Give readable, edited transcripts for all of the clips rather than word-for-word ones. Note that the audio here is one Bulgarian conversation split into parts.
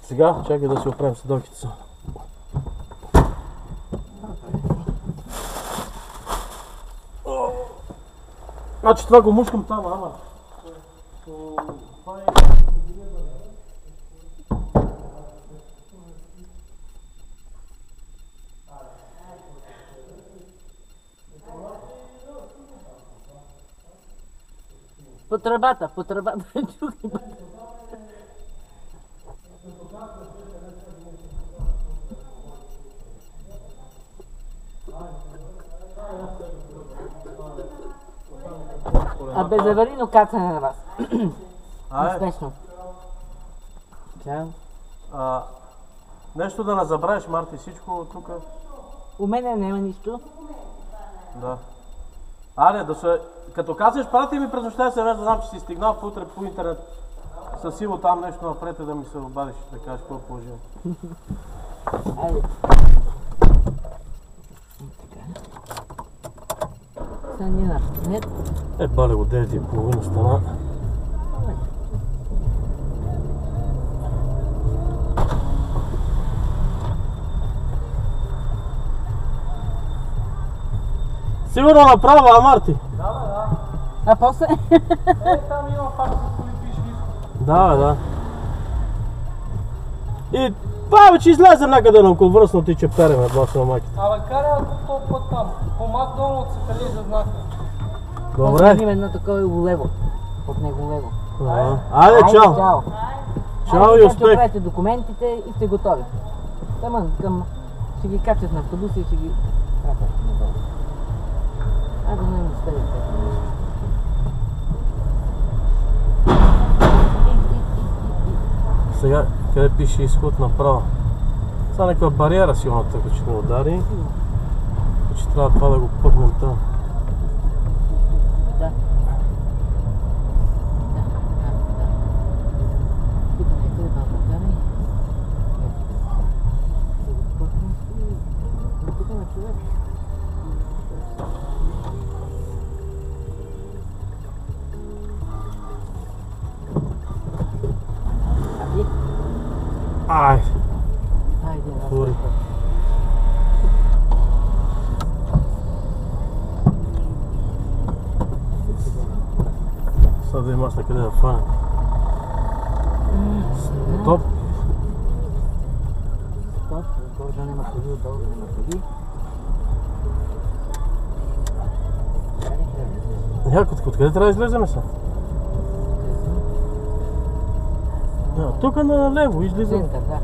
Сега, чакай да си оправим седалките са. Значи това го мушкам там, ама. Това е... По тръбата чухай. Безаварийно кацане на вас. Успешно. Чао. Нещо да не забравиш, Марти, всичко тук. У мене няма нищо. Да. Аре, да се... Като казваш, прати ми през нощта се да знам, че си стигнал утре по интернет. Със сило там нещо напред да ми се обадиш, да кажеш какво е положение. Айде. Сега ни напред. Бале го 9:30 стана. Сигурно направо, а Марти? Да. А после? Там има пак с коли пише. Да. И че излезе някъде на околовръстно ти чептереме, бас на майките. Абе, карай този път там. По Макдоналдс се бележа знака. Добре. Има едно такова лево. От него лево. Айде, чао. Чао и успех. Правите документите и сте готови. Ще ги качат на автобуса и ще ги пратят надолу. Айде, не ми стелите. Сега, къде пише изход направо? Сега някаква бариера сигурно така, че не удари. И че трябва това да го пъкнем там. Да. Тук някъде малко карай. Да го пъкнем и... Тук на човек. Ай! Айде, Тури. Сега да имаш накъде да фане. Стоп! Отгоре да нема ходи, отдолу да нема ходи. Якотко, откъде трябва да излеземе сега? Тук на лево излизаме. Център, да.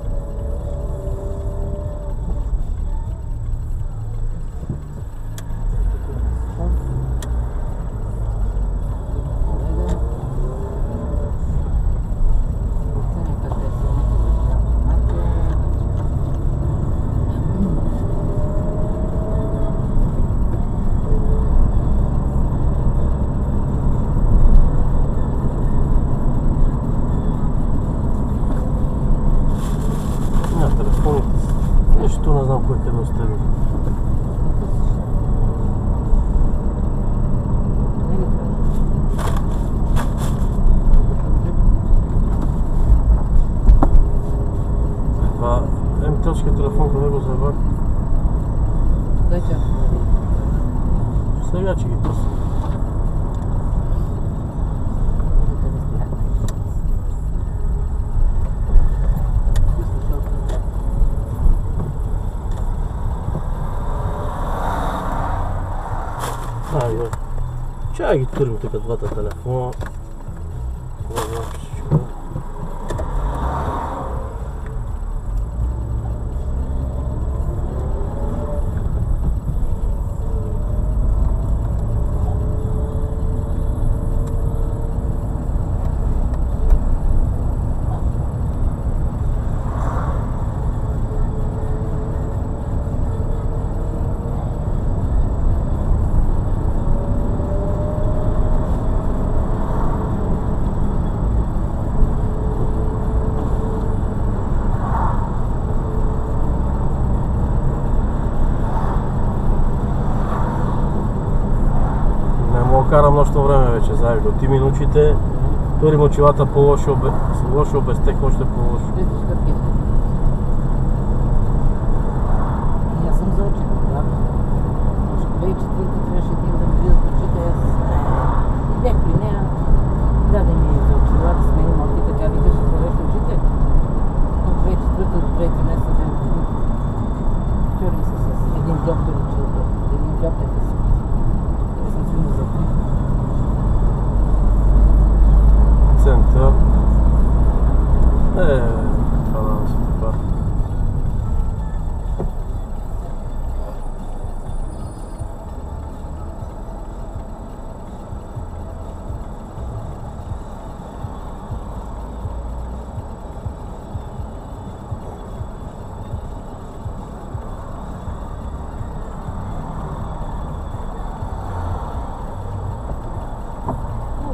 Нищо не знам кой къде остави. Това МТЛ-шкият телефон къде го завах? Дай чак. Сега че ги търся. Чай ги турим тук двата телефона. Карам нощно време вече, заедно. Ти минучите Дори мочилата по-лошо, лошо обезтек, още по-лошо. Видиш картина. И аз съм заучен, правда. Още 2004 трябваше да им да ми видят очите, аз идех при нея, даде ми за очила да смени малки, така викаш, да правиш очите. От 2004 до 2013 година чурим се с един доктор очилата, един доктор да си. Да съм си му закрив. Център. Това да се попара.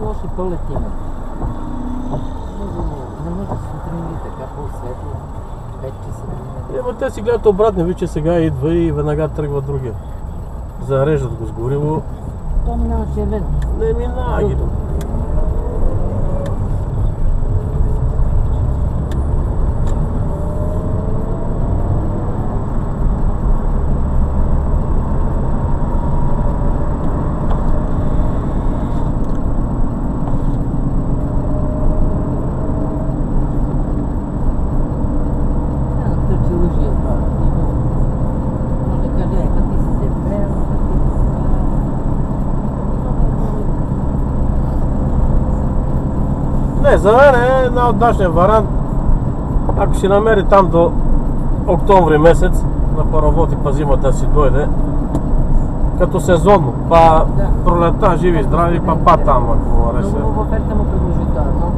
Лоши пълети има. Не може да се сутрин така по-светло, 5 часа. Те си гледат обратно, вече сега идва и веднага тръгва другия. Зареждат го с гориво. То минава червено. Не минава ги. Не, за мен е една отдашния вариант. Ако си намери там до октомври месец на паровод и па зимата си дойде, като сезонно, па пролета живи и здрави, па там, ако му хареса. Много хубава оферта му предложи това, но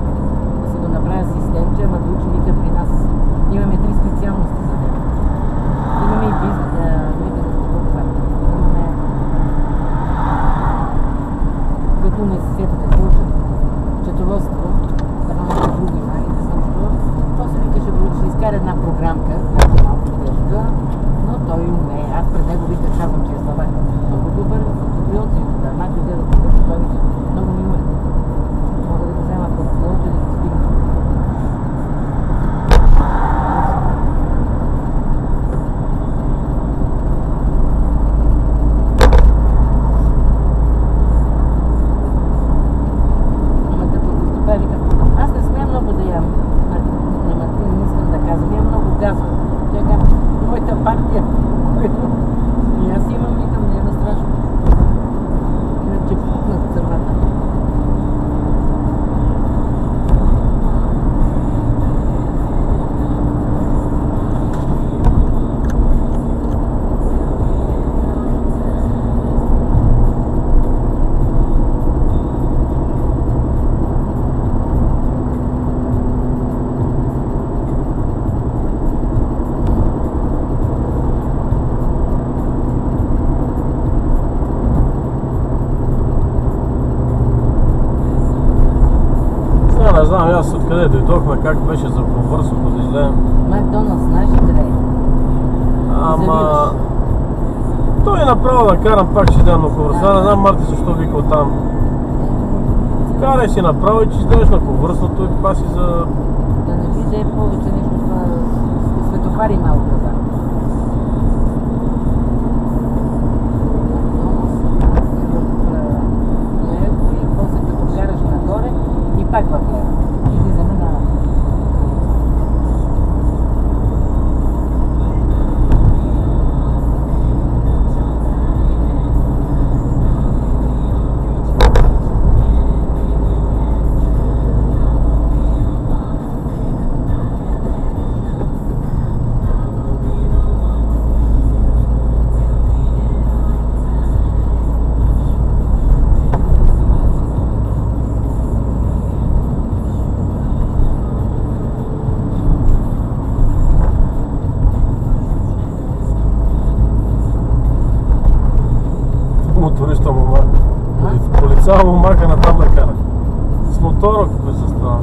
да си го направя асистентче, ама да учи вика при нас. Имаме 3 специалности за него. Имаме и бизнес, имаме като не се сетите, четоводство, друго има и не знам що. То се вика, ще изкара една програмка, малко тежка, но той умее. Аз пред него вика, казвам, че е слабак. Много добър патриот, да майко гледа това, той вика, много ми умее. Мога да го взема под колото и да го стигна. Не знам аз откъде дойдохме, как беше за Околовръстното да излезем. Макдоналдс, знаеш ли къде е? Ама... Той е направо да карам, пак ще идем на Околовръстното. Не знам Марти защо вика оттам. Карай си направо и че излезеш на Околовръстното и паси за... Да не видя повече нещо това... Светофари малко каза. И после като караш нагоре и пак в лево. Излизаме на... Моториста му маха. Полицая му маха натам да кара. С мотора, каква се става.